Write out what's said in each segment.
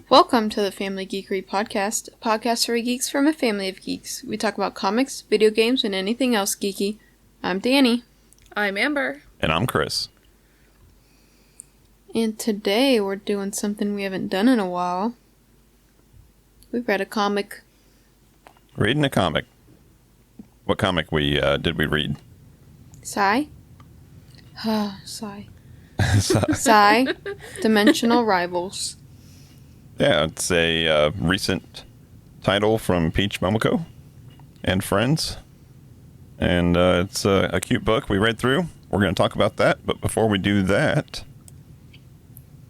Welcome to the Family Geekery Podcast, a podcast for geeks from a family of geeks. We talk about comics, video games, and anything else geeky. I'm Danny. I'm Amber. And I'm Chris. And today we're doing something we haven't done in a while. We've read a comic. Reading a comic. What comic did we read? Sigh? Sigh. Sigh. Dimensional Rivals. Yeah, it's a recent title from Peach Momoko and Friends. And it's a cute book we read through. We're going to talk about that. But before we do that...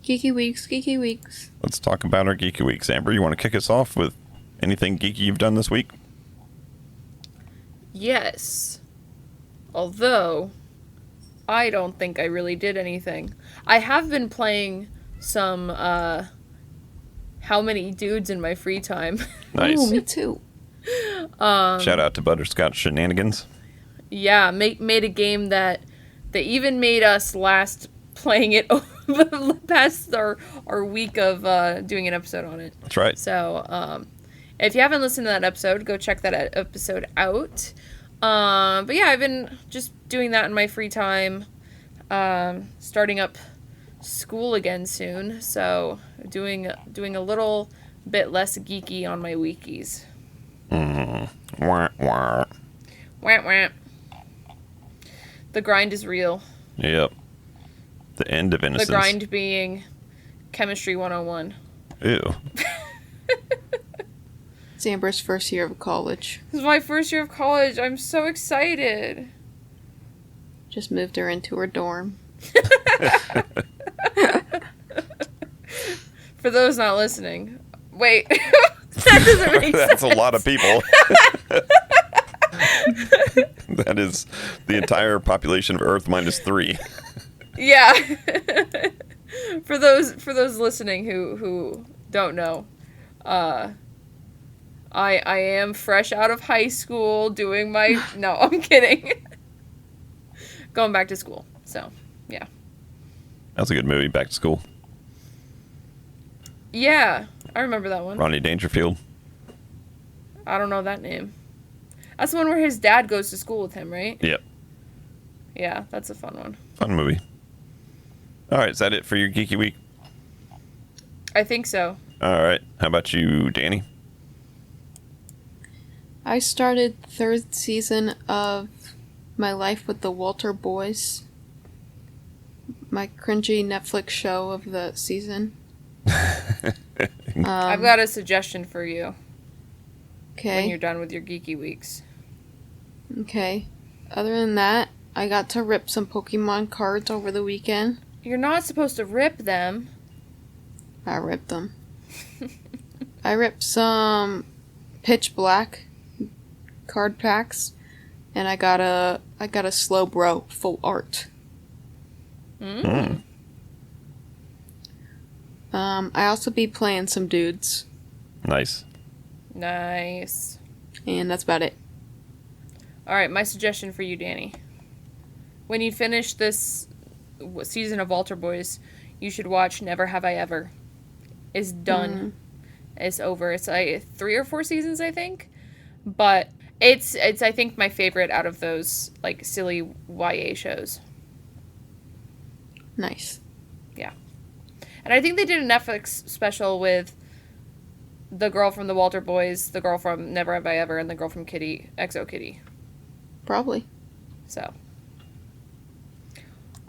Geeky Weeks. Let's talk about our Geeky Weeks. Amber, you want to kick us off with anything geeky you've done this week? Yes. Although, I don't think I really did anything. I have been playing some, How Many Dudes in my free time. Nice. Oh, me too. Shout out to Butterscotch Shenanigans. Yeah, made a game that they even made us last playing it over the past our week of doing an episode on it. That's right. So, if you haven't listened to that episode, go check that episode out. But yeah, I've been just doing that in my free time. Starting up school again soon, so doing a little bit less geeky on my weekies. Wah, wah. Wah, wah. The grind is real. Yep. The end of innocence. The grind being chemistry 101. Ew. It's Amber's first year of college. This is my first year of college. I'm so excited. Just moved her into her dorm. For those not listening, wait, that doesn't make sense. That's a lot of people. That is the entire population of Earth minus 3. Yeah. For those listening who don't know, I am fresh out of high school doing my no, I'm kidding. Going back to school. So, yeah. That's a good movie, Back to School. Yeah, I remember that one. Rodney Dangerfield. I don't know that name. That's the one where his dad goes to school with him, right? Yep. Yeah, that's a fun one. Fun movie. All right, is that it for your Geeky Week? I think so. All right. How about you, Danny? I started the third season of My Life with the Walter Boys. My cringy Netflix show of the season. I've got a suggestion for you when you're Okay. done with your geeky weeks. Okay. Other than that, I got to rip some Pokemon cards over the weekend. You're not supposed to rip them. I ripped them. I ripped some Pitch Black card packs, and I got a Slowbro full art. Mm. I also be playing some dudes, Nice. Nice. and that's about it. All right, my suggestion for you, Danny. When you finish this season of Walter Boys, you should watch Never Have I Ever. It's done. It's over. It's like 3 or 4 seasons, I think. But it's I think my favorite out of those like silly YA shows. Nice. Yeah. And I think they did a Netflix special with the girl from the Walter Boys, the girl from Never Have I Ever, and the girl from Exo Kitty. Probably. So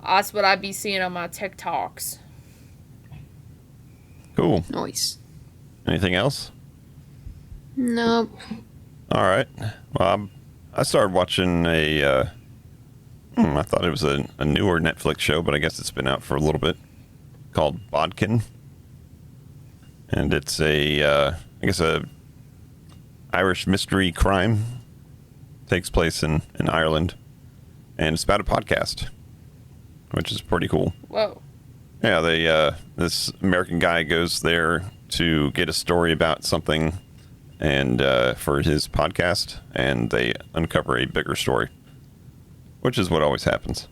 that's what I be seeing on my TikToks. Cool. Nice. Anything else? Nope. All right. Well, I started watching I thought it was a newer Netflix show, but I guess it's been out for a little bit, called Bodkin. And it's a Irish mystery crime. Takes place in Ireland. And it's about a podcast, which is pretty cool. Whoa. Yeah, this American guy goes there to get a story about something and for his podcast, and they uncover a bigger story, which is what always happens.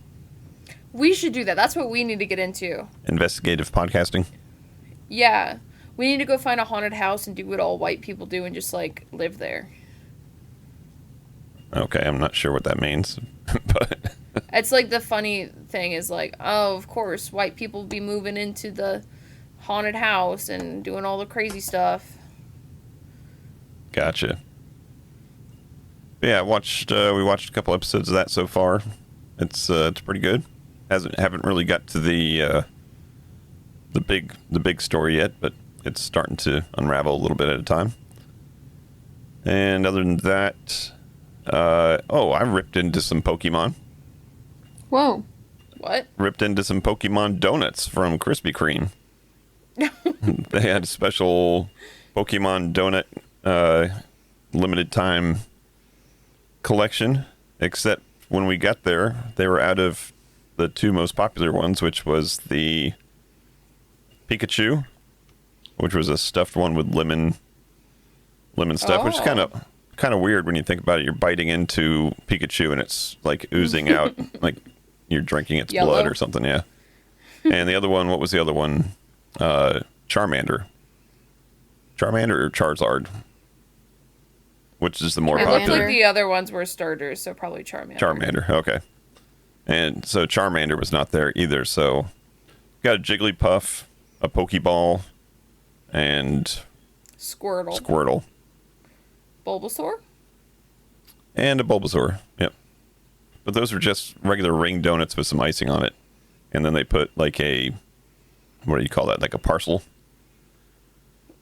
We should do that. That's what we need to get into. Investigative podcasting. Yeah. We need to go find a haunted house and do what all white people do and just, like, live there. Okay, I'm not sure what that means, but It's like the funny thing is like, oh, of course, white people be moving into the haunted house and doing all the crazy stuff. gotcha. Yeah, we watched a couple episodes of that so far. It's pretty good. Haven't really got to the big story yet, but it's starting to unravel a little bit at a time. And other than that, I ripped into some Pokemon. Whoa. What? Ripped into some Pokemon donuts from Krispy Kreme. They had a special Pokemon donut limited time collection, except when we got there, they were out of the two most popular ones, which was the Pikachu, which was a stuffed one with lemon stuff, which is kind of weird when you think about it. You're biting into Pikachu and it's like oozing out, like you're drinking its Yellow. blood or something. Yeah. And the other one, what was the other one? Charmander or Charizard, which is the more It looked popular. like the other ones were starters, so probably Charmander. Charmander, okay. And so Charmander was not there either. So got a Jigglypuff, a Pokeball, and Squirtle. Bulbasaur? And a Bulbasaur, yep. But those are just regular ring donuts with some icing on it. And then they put like a, what do you call that? Like a parcel?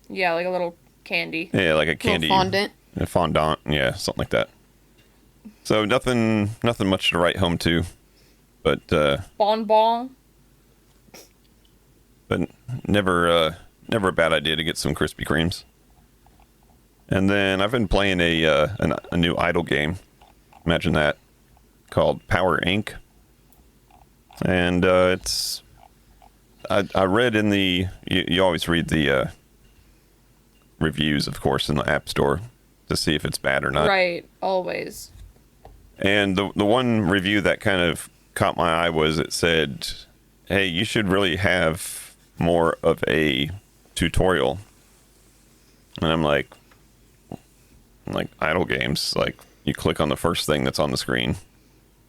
Yeah, like a little candy. Yeah, like a candy. Fondant. A fondant, yeah, something like that. So nothing much to write home to. But Bonbon. But never a bad idea to get some Krispy Kremes. And then I've been playing a new idle game. Imagine that, called Power Inc. And it's I read in the you always read the reviews, of course, in the App Store to see if it's bad or not. Right, always. And the one review that kind of caught my eye was it said, "Hey, you should really have more of a tutorial." And I'm like idle games, like you click on the first thing that's on the screen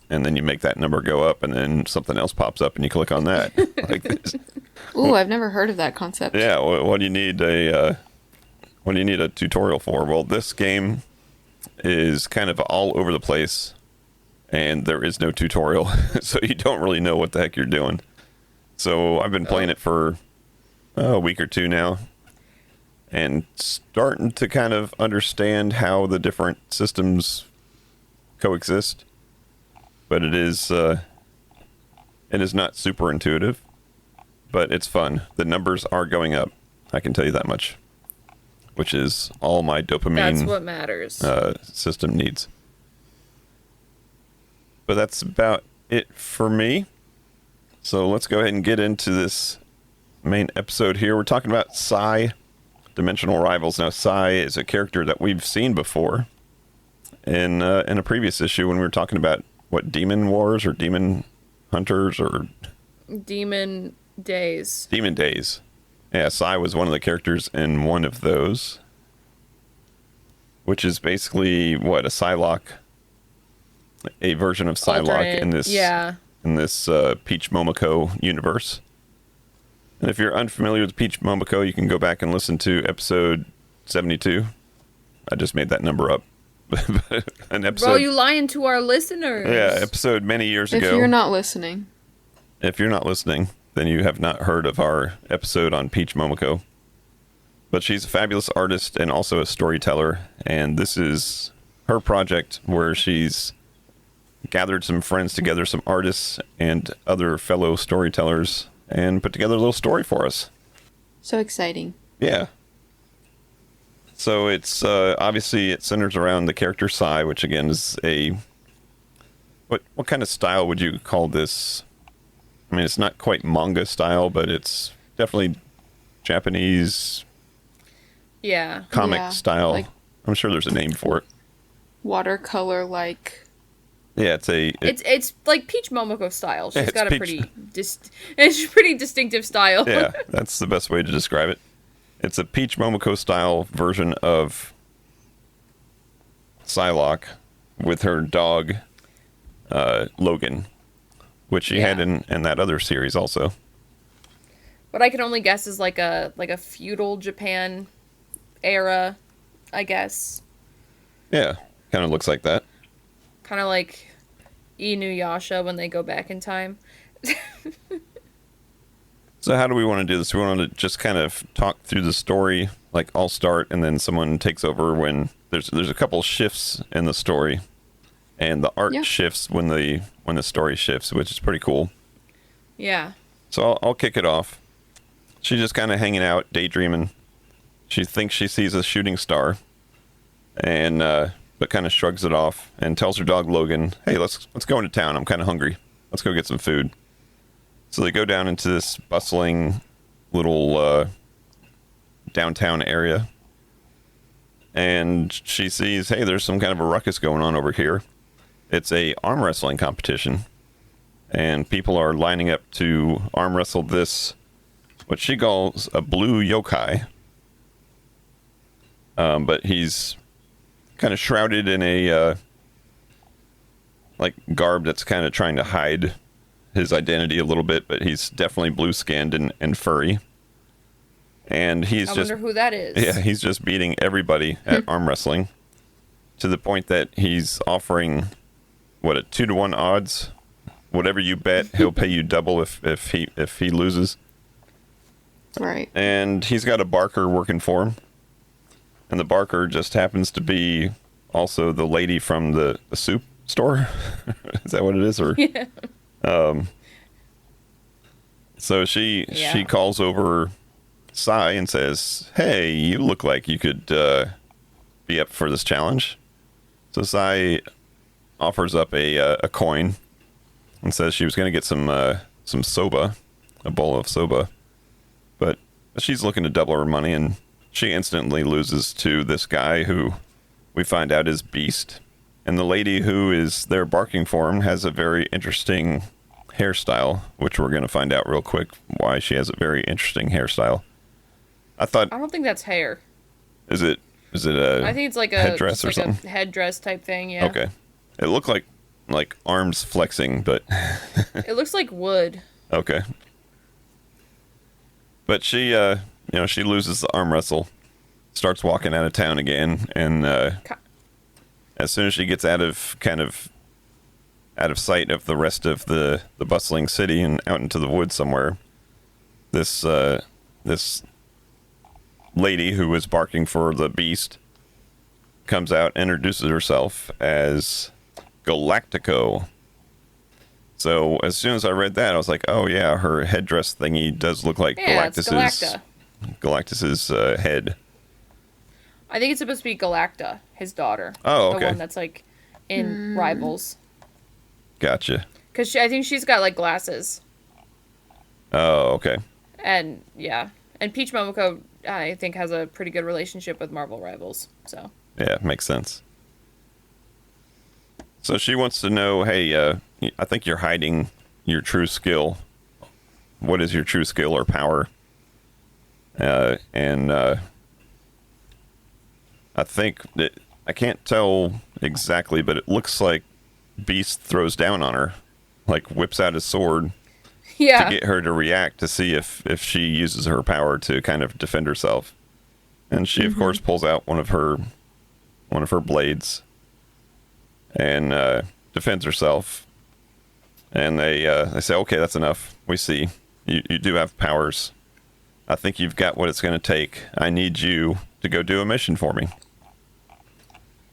and then you make that number go up and then something else pops up and you click on that. Like this. Ooh, I've never heard of that concept. Yeah, what do you need a tutorial for? Well, this game is kind of all over the place and there is no tutorial, so you don't really know what the heck you're doing. So I've been playing it for a week or two now and starting to kind of understand how the different systems coexist. But it is not super intuitive, but it's fun. The numbers are going up, I can tell you that much, which is all my dopamine That's what matters. System needs. But that's about it for me. So let's go ahead and get into this main episode here. We're talking about Psy, Dimensional Rivals. Now, Psy is a character that we've seen before in a previous issue when we were talking about, what, Demon Wars or Demon Hunters or... Demon Days. Demon Days. Yeah, Psy was one of the characters in one of those, which is basically, what, a Psylocke, a version of Psylocke Alternate, in this Peach Momoko universe. And if you're unfamiliar with Peach Momoko, you can go back and listen to episode 72. I just made that number up. An episode. Bro, you lying to our listeners. Yeah, episode many years ago. If you're not listening, then you have not heard of our episode on Peach Momoko. But she's a fabulous artist and also a storyteller, and this is her project where she's gathered some friends together, some artists and other fellow storytellers, and put together a little story for us. so exciting. Yeah. So it's obviously it centers around the character Psy, which again is what kind of style would you call this? I mean, it's not quite manga style, but it's definitely Japanese comic Yeah, style. like- I'm sure there's a name for it. Watercolor like. Yeah, It's like Peach Momoko style. She's It's got a Peach- pretty pretty distinctive style. yeah, that's the best way to describe it. It's a Peach Momoko style version of Psylocke with her dog, Logan, which she had in that other series also. What I can only guess is like a feudal Japan era, I guess. Yeah, kind of looks like that. Kind of like Inuyasha when they go back in time. So how do we want to do this? We want to just kind of talk through the story, like I'll start and then someone takes over when there's a couple shifts in the story, and the art shifts when the story shifts, which is pretty cool. Yeah. So I'll kick it off. She's just kind of hanging out, daydreaming. She thinks she sees a shooting star, and but kind of shrugs it off and tells her dog Logan, "Hey, let's go into town. I'm kind of hungry. Let's go get some food." So they go down into this bustling little downtown area, and she sees, hey, there's some kind of a ruckus going on over here. It's a arm wrestling competition, and people are lining up to arm wrestle this, what she calls a blue yokai. But he's kind of shrouded in a like garb that's kind of trying to hide his identity a little bit, but he's definitely blue-skinned and furry. And I wonder who that is. Yeah, he's just beating everybody at arm wrestling to the point that he's offering, what, a 2-to-1 odds? Whatever you bet, he'll pay you double if he loses. Right. And he's got a barker working for him. And the barker just happens to be also the lady from the soup store. Is that what it is? Or Yeah. So she calls over Sai and says, "Hey, you look like you could be up for this challenge." So Sai offers up a coin and says she was going to get some soba, a bowl of soba, but she's looking to double her money, and she instantly loses to this guy who we find out is Beast. And the lady who is there barking for him has a very interesting hairstyle, which we're going to find out real quick why she has a very interesting hairstyle. I don't think that's hair. Is it a I think it's like a headdress or something? A headdress type thing, yeah. Okay. It looked like arms flexing, but it looks like wood. Okay. But she she loses the arm wrestle, starts walking out of town again, and as soon as she gets out of sight of the rest of the bustling city and out into the woods somewhere, this lady who was barking for the Beast comes out and introduces herself as Galactico. So as soon as I read that, I was like, oh yeah, her headdress thingy does look like Galactus's head. I think it's supposed to be Galacta, his daughter. Oh, okay. The one that's like in Rivals. Gotcha. Because I think she's got like glasses. Oh, okay. And yeah, and Peach Momoko, I think, has a pretty good relationship with Marvel Rivals. So yeah, makes sense. So she wants to know, hey, I think you're hiding your true skill. What is your true skill or power? And I think that I can't tell exactly, but it looks like Beast throws down on her, like whips out his sword to get her to react to see if she uses her power to kind of defend herself. And she, of course, pulls out one of her blades and defends herself. And they say, okay, that's enough. We see you do have powers. I think you've got what it's going to take. I need you to go do a mission for me.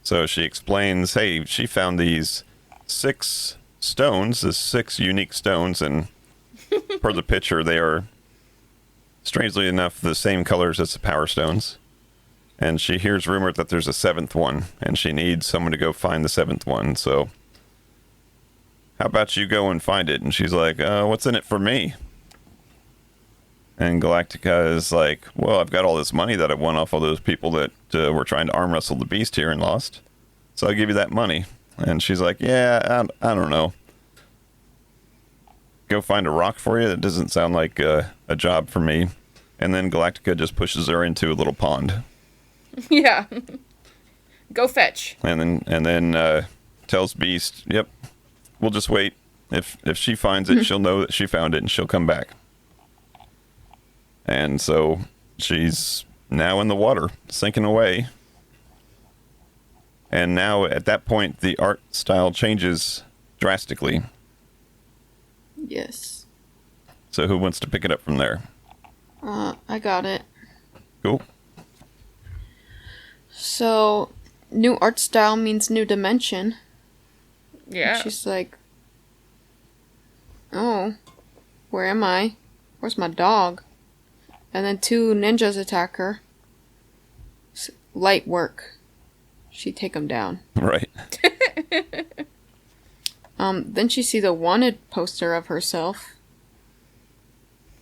So she explains, hey, she found these 6 stones, the 6 unique stones, and per the picture, they are, strangely enough, the same colors as the Power Stones. And she hears rumored that there's a 7th one, and she needs someone to go find the 7th one. So how about you go and find it? And she's like, what's in it for me? And Galactica is like, well, I've got all this money that I won off all those people that were trying to arm wrestle the Beast here and lost. So I'll give you that money. And she's like, yeah, I don't know. Go find a rock for you? That doesn't sound like a job for me. And then Galactica just pushes her into a little pond. Yeah. Go fetch. And then tells Beast, "Yep, we'll just wait. If she finds it, she'll know that she found it, and she'll come back." And so she's now in the water, sinking away. And now, at that point, the art style changes drastically. Yes. So who wants to pick it up from there? I got it. Cool. So, new art style means new dimension. Yeah. And she's like, "Oh, where am I? Where's my dog?" And then 2 ninjas attack her. Light work. She take them down. Right. Then she sees a wanted poster of herself.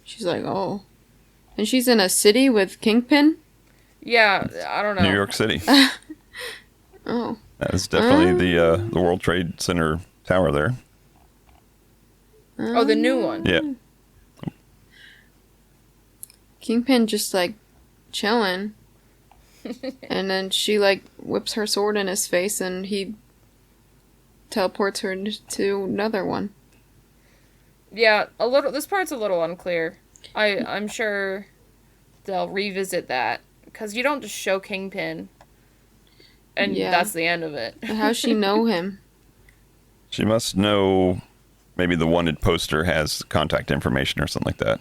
She's like, "Oh." And she's in a city with Kingpin? Yeah, I don't know. New York City. Oh. That is definitely the World Trade Center tower there. Oh, the new one. Yeah. Kingpin just like chilling. And then she like whips her sword in his face and he teleports her to another one. Yeah, this part's a little unclear. I'm sure they'll revisit that, because you don't just show Kingpin and Yeah. that's the end of it. How's she know him? She must know maybe the wanted poster has contact information or something like that.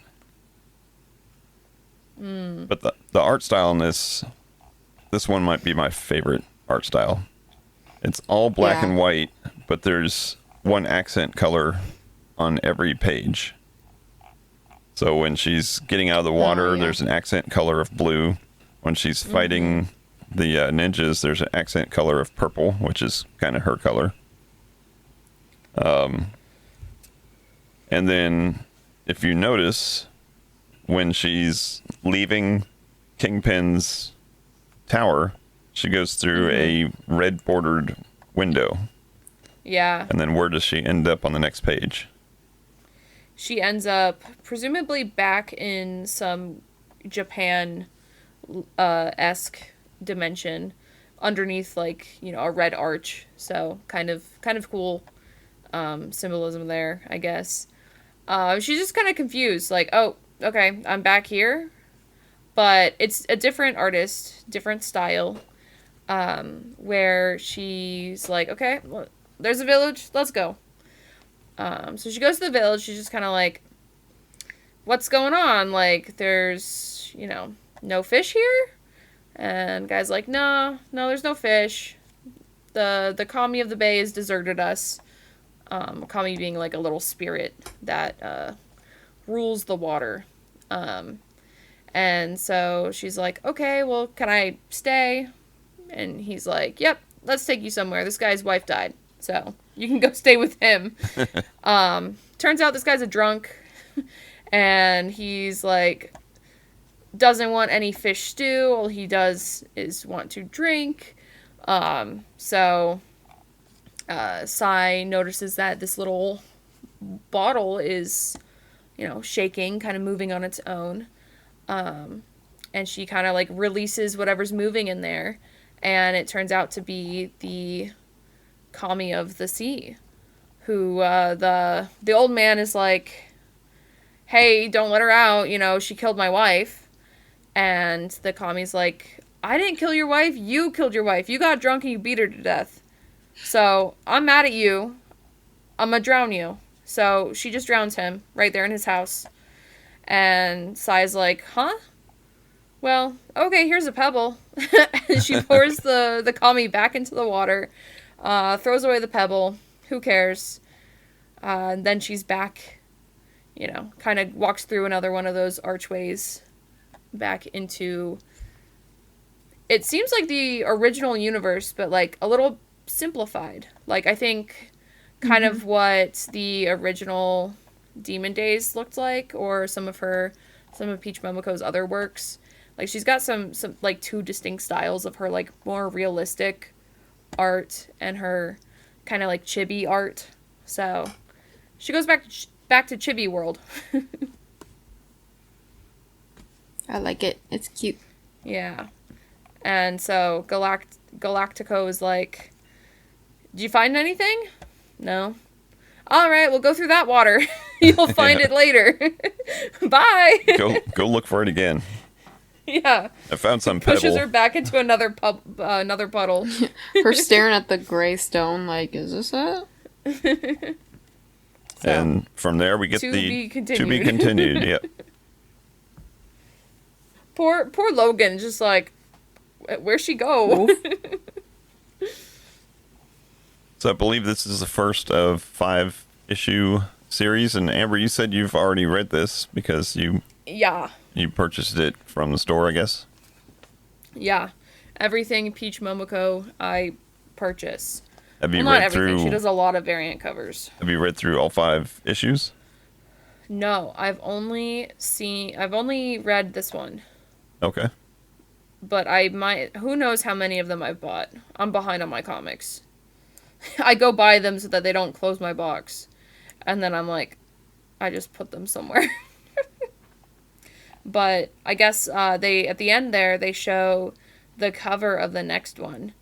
But the art style in this one might be my favorite art style. It's all black Yeah. and white, but there's one accent color on every page. So when she's getting out of the water, yeah. there's an accent color of blue. When she's fighting the ninjas, there's an accent color of purple, which is kind of her color. And then, if you notice, when she's leaving Kingpin's tower, she goes through a red bordered window. Yeah. And then where does she end up on the next page? She ends up presumably back in some Japan esque dimension underneath, like, you know, a red arch. So kind of cool symbolism there, I guess. She's just kind of confused, like, oh, okay, I'm back here, but it's a different artist, different style, where she's like, okay, well, there's a village, let's go. So she goes to the village. She's just kind of like, what's going on? Like, there's, you know, no fish here? And guy's like, no, there's no fish. The kami of the bay has deserted us. Kami being like a little spirit that rules the water. And so she's like, okay, well, can I stay? And he's like, yep, let's take you somewhere. This guy's wife died, so you can go stay with him. Turns out this guy's a drunk, and he's like, doesn't want any fish stew. All he does is want to drink. So Sai notices that this little bottle is, you know, shaking, kind of moving on its own. And she kind of like releases whatever's moving in there, and it turns out to be the kami of the sea, who the old man is like, hey, don't let her out, you know, she killed my wife. And the kami's like, I didn't kill your wife, you killed your wife. You got drunk and you beat her to death. So I'm mad at you. I'm gonna drown you. So she just drowns him right there in his house. And Sai's like, huh? Well, okay, here's a pebble. And she pours the kami back into the water, throws away the pebble. Who cares? And then she's back, you know, kind of walks through another one of those archways back into, it seems like the original universe, but like a little simplified. Like, I think kind of what the original Demon Days looked like, or some of Peach Momoko's other works. Like, she's got some like two distinct styles of her like more realistic art and her kind of like chibi art. So she goes back to chibi world. I like it. It's cute. Yeah. And so Galactico is like, "Did you find anything?" "No." "All right, we'll go through that water. You'll find it later. Bye." Go look for it again. Yeah. I found some Pushes pebble. her back into another puddle. Her staring at the gray stone like, is this it? And from there we get To the be to be continued. continued. Yep. Poor Logan, just like, where'd she go? So I believe this is the first of 5-issue series. And Amber, you said you've already read this because you Yeah. purchased it from the store, I guess. Yeah. Everything Peach Momoko I purchase. Have you Well, not read everything. through? She does a lot of variant covers. Have you read through all 5 issues? No, I've only read this one. Okay. But I might, who knows how many of them I've bought. I'm behind on my comics. I go buy them so that they don't close my box. And then I'm like, I just put them somewhere. But I guess they, at the end there, they show the cover of the next one.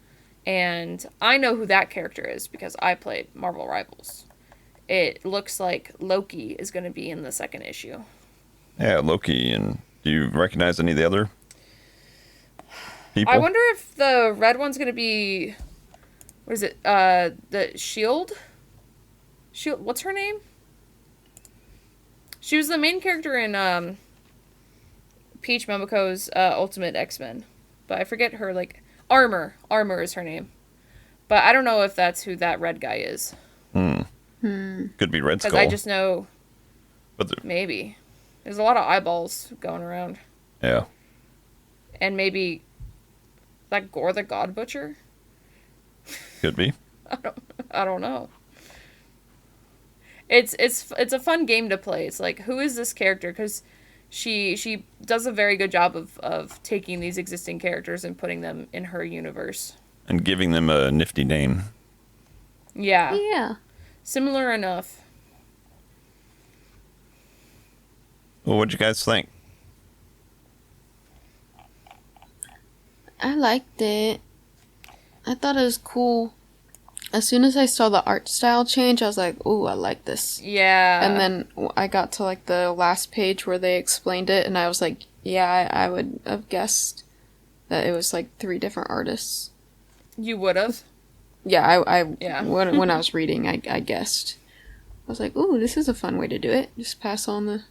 And I know who that character is because I played Marvel Rivals. It looks like Loki is going to be in the second issue. Yeah, Loki. And do you recognize any of the other people? I wonder if the red one's going to be, what is it? The Shield? Shield, what's her name? She was the main character in Peach Momoko's Ultimate X-Men. But I forget her, like, Armor. Armor is her name. But I don't know if that's who that red guy is. Could be Red Because Skull. I just know, But maybe. There's a lot of eyeballs going around. yeah. And maybe that Gore the God Butcher? Could be. I don't know. It's a fun game to play. It's like, who is this character? Because she does a very good job of taking these existing characters and putting them in her universe. And giving them a nifty name. Yeah. Yeah. Similar enough. Well, what'd you guys think? I liked it. I thought it was cool. As soon as I saw the art style change, I was like, ooh, I like this. Yeah. And then I got to like the last page where they explained it, and I was like, yeah, I would have guessed that it was like 3 different artists. You would have. Yeah, Yeah. when I was reading, I guessed. I was like, ooh, this is a fun way to do it. Just pass on the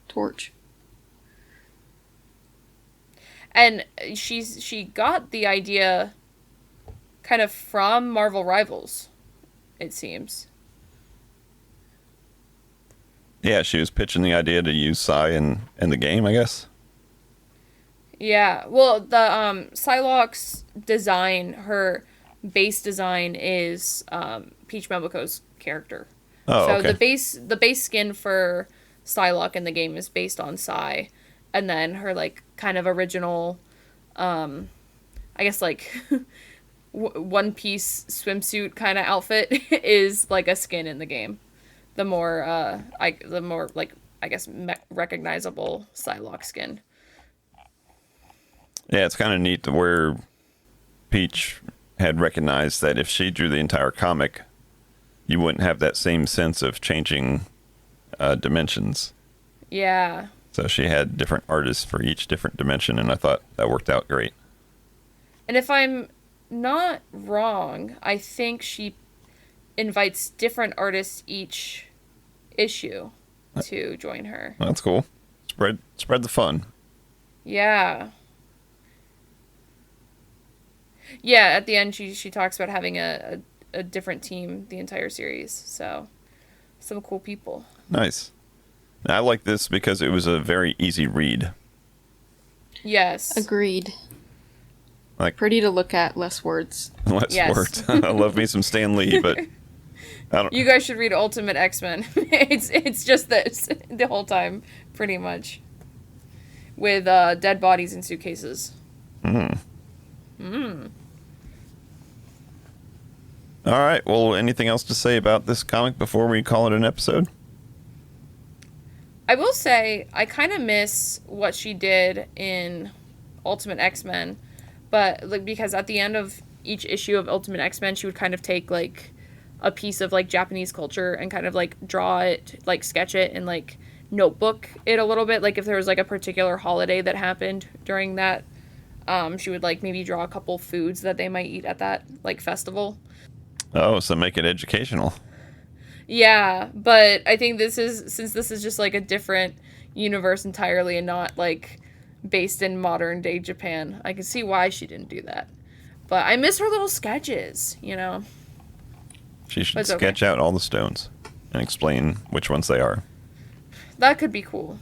torch. And she got the idea kind of from Marvel Rivals, it seems. Yeah, she was pitching the idea to use Psy in the game, I guess. Yeah. Well, the Psylocke's design, her base design is Peach Momoko's character. Oh, So okay. the base skin for Psylocke in the game is based on Psy, and then her like kind of original, I guess like one piece swimsuit kind of outfit is like a skin in the game. The more like I guess recognizable Psylocke skin. Yeah, it's kind of neat to where Peach had recognized that if she drew the entire comic, you wouldn't have that same sense of changing dimensions. Yeah. So she had different artists for each different dimension, and I thought that worked out great. And if I'm not wrong, I think she invites different artists each issue to join her. That's cool. Spread the fun. Yeah. Yeah, at the end she talks about having a different team the entire series. So, some cool people. Nice. And I like this because it was a very easy read. Yes. Agreed. Like Pretty to look at, less words. less Yes. words. I love me some Stan Lee, but I don't. You guys should read Ultimate X-Men. it's just this the whole time, pretty much. With dead bodies in suitcases. All right. Well, anything else to say about this comic before we call it an episode? I will say, I kind of miss what she did in Ultimate X-Men, but like because at the end of each issue of Ultimate X-Men, she would kind of take like a piece of like Japanese culture and kind of like draw it, like sketch it and like notebook it a little bit. Like if there was like a particular holiday that happened during that, she would like maybe draw a couple foods that they might eat at that like festival. Oh, so make it educational. Yeah, but I think since this is just like a different universe entirely and not like based in modern day Japan, I can see why she didn't do that. But I miss her little sketches, you know. She should sketch out all the stones and explain which ones they are. That could be cool.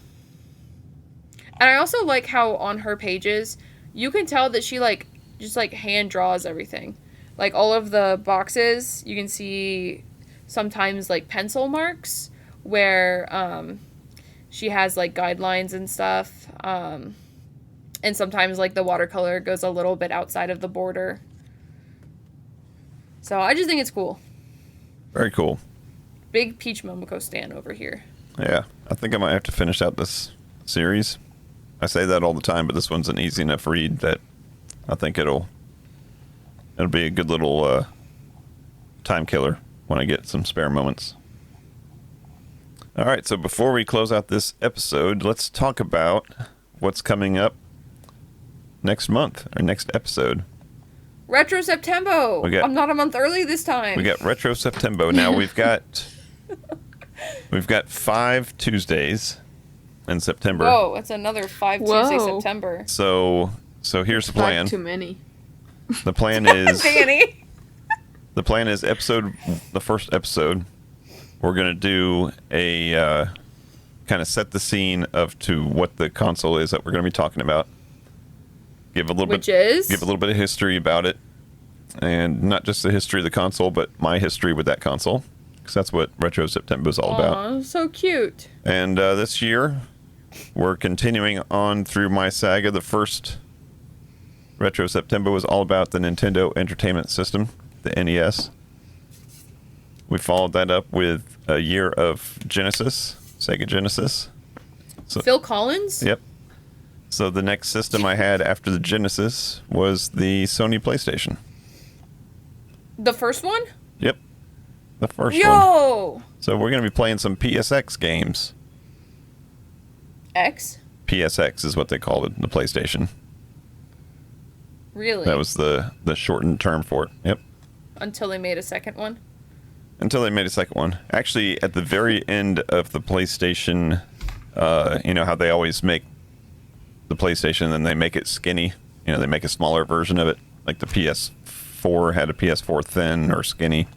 And I also like how on her pages, you can tell that she like just like hand draws everything. Like all of the boxes, you can see sometimes like pencil marks where she has like guidelines and stuff. And sometimes like the watercolor goes a little bit outside of the border. So I just think it's cool. Very cool. Big Peach Momoko stan over here. Yeah, I think I might have to finish out this series. I say that all the time, but this one's an easy enough read that I think it'll be a good little time killer when I get some spare moments. All right, so before we close out this episode, let's talk about what's coming up next month, or next episode. Retro September. I'm not a month early this time. We got Retro September. Now we've got 5 Tuesdays in September. Whoa, it's another 5 Tuesday September. So here's the plan. 5 too many. The plan is Danny. The plan is the first episode, we're gonna do a kind of set the scene to what the console is that we're gonna be talking about. Give a little bit of history about it, and not just the history of the console, but my history with that console, because that's what Retro September is all about. Aw, so cute. And this year, we're continuing on through my saga. The first Retro September was all about the Nintendo Entertainment System, the NES. We followed that up with a year of Genesis, Sega Genesis. So, Phil Collins? Yep. So the next system I had after the Genesis was the Sony PlayStation. The first one? Yep. The first one. Yo! So we're going to be playing some PSX games. X? PSX is what they called it, the PlayStation. Really? That was the shortened term for it. Yep. Until they made a second one? Until they made a second one. Actually, at the very end of the PlayStation, you know how they always make the PlayStation and then they make it skinny? You know, they make a smaller version of it. Like the PS4 had a PS4 thin or skinny.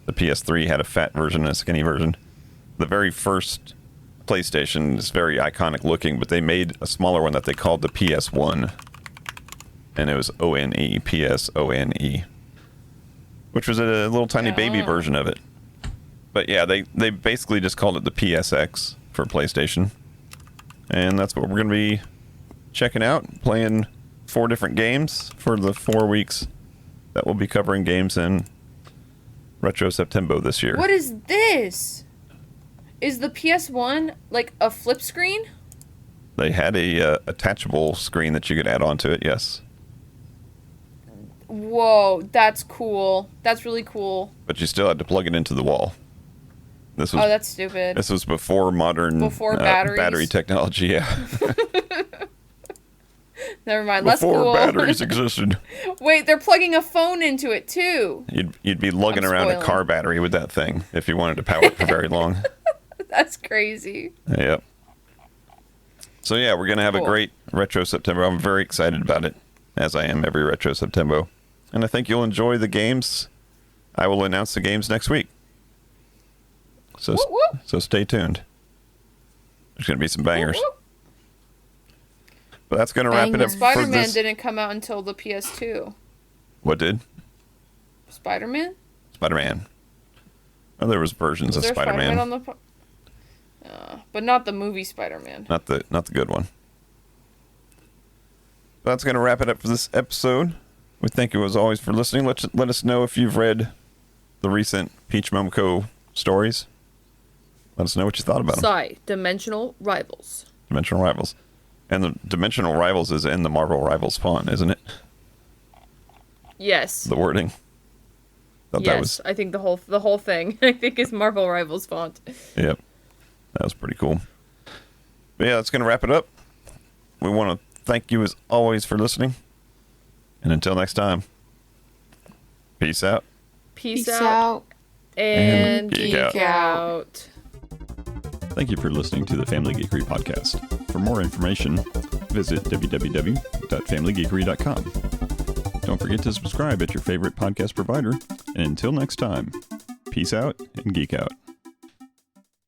The PS3 had a fat version and a skinny version. The very first PlayStation is very iconic looking, but they made a smaller one that they called the PS1. And it was O-N-E, P-S-O-N-E. Which was a little tiny baby version of it. But yeah, they basically just called it the PSX for PlayStation. And that's what we're going to be checking out. Playing 4 different games for the 4 weeks that we'll be covering games in Retro September this year. What is this? Is the PS1 like a flip screen? They had a attachable screen that you could add onto it, yes. Whoa, that's cool. That's really cool. But you still had to plug it into the wall. This was, that's stupid. This was before modern battery technology, yeah. Never mind, less cool. Before batteries existed. Wait, they're plugging a phone into it too. You'd be lugging around a car battery with that thing if you wanted to power it for very long. That's crazy. Yep. So yeah, we're going to have a great Retro September. I'm very excited about it, as I am every Retro September. And I think you'll enjoy the games. I will announce the games next week. So, whoop, whoop. So stay tuned. There's going to be some bangers. Whoop, whoop. But that's going to wrap it up Spider-Man for this. didn't come out until the PS2. What did? Spider-Man? Spider-Man. Oh, there was versions of Spider-Man. On the but not the movie Spider-Man. Not the good one. But that's going to wrap it up for this episode. We thank you as always for listening. Let us know if you've read the recent Peach Momoko stories. Let us know what you thought about them. Psy, Dimensional Rivals. Dimensional Rivals. And the Dimensional Rivals is in the Marvel Rivals font, isn't it? Yes. The wording. Thought Yes, I think the whole thing, I think, is Marvel Rivals font. Yep. That was pretty cool. But yeah, that's going to wrap it up. We want to thank you as always for listening. And until next time, peace out. Peace Peace out. out. And geek geek out. out. Thank you for listening to the Family Geekery podcast. For more information, visit www.familygeekery.com. Don't forget to subscribe at your favorite podcast provider. And until next time, peace out and geek out.